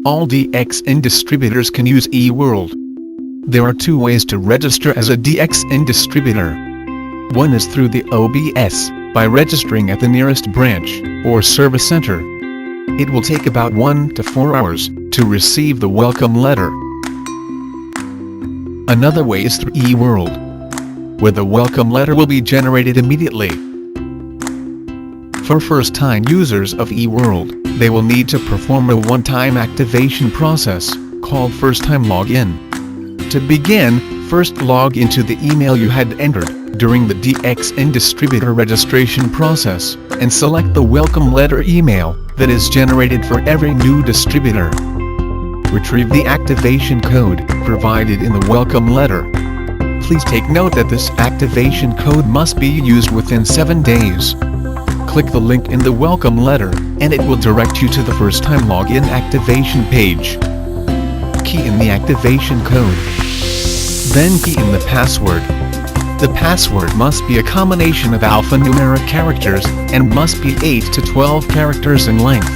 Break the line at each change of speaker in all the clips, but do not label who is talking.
All DXN distributors can use eWorld. There are two ways to register as a DXN distributor. One is through the OBS, by registering at the nearest branch or service center. It will take about 1 to 4 hours to receive the welcome letter. Another way is through eWorld, where the welcome letter will be generated immediately. For first-time users of eWorld, they will need to perform a one-time activation process, called first-time login. To begin, first log into the email you had entered during the DXN distributor registration process, and select the welcome letter email that is generated for every new distributor. Retrieve the activation code provided in the welcome letter. Please take note that this activation code must be used within 7 days. Click the link in the welcome letter, and it will direct you to the first-time login activation page. Key in the activation code. Then key in the password. The password must be a combination of alphanumeric characters and must be 8 to 12 characters in length.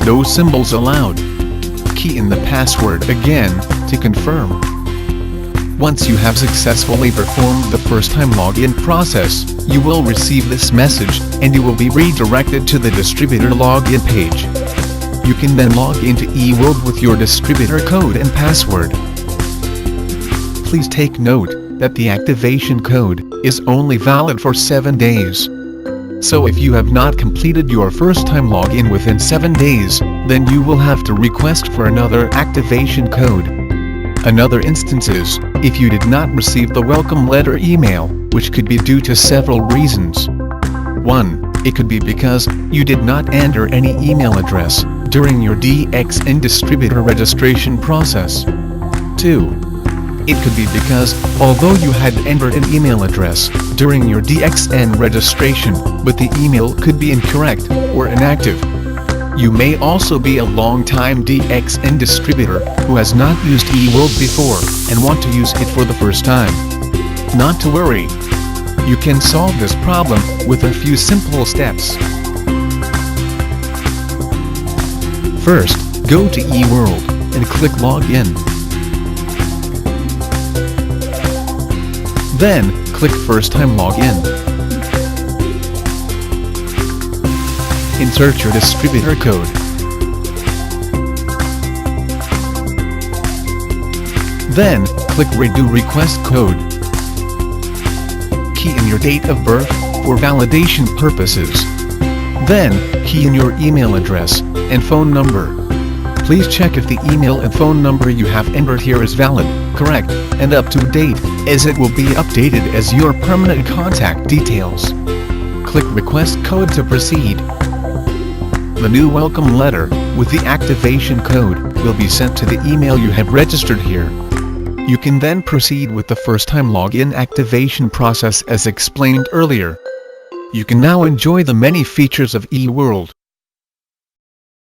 No symbols allowed. Key in the password again to confirm. Once you have successfully performed the first-time login process, you will receive this message, and you will be redirected to the distributor login page. You can then log into eWorld with your distributor code and password. Please take note that the activation code is only valid for 7 days. So if you have not completed your first-time login within 7 days, then you will have to request for another activation code. Another instance is, if you did not receive the welcome letter email, which could be due to several reasons. 1. It could be because you did not enter any email address during your DXN distributor registration process. 2. It could be because, although you had entered an email address during your DXN registration, but the email could be incorrect or inactive. You may also be a long-time DXN distributor who has not used eWorld before and want to use it for the first time. Not to worry. You can solve this problem with a few simple steps. First, go to eWorld and click Login. Then, click First-Time Login. Insert your distributor code. Then, click Redo Request Code. Key in your date of birth for validation purposes. Then, key in your email address and phone number. Please check if the email and phone number you have entered here is valid, correct, and up to date, as it will be updated as your permanent contact details. Click Request Code to proceed. The new welcome letter with the activation code will be sent to the email you have registered here. You can then proceed with the first-time login activation process as explained earlier. You can now enjoy the many features of eWorld.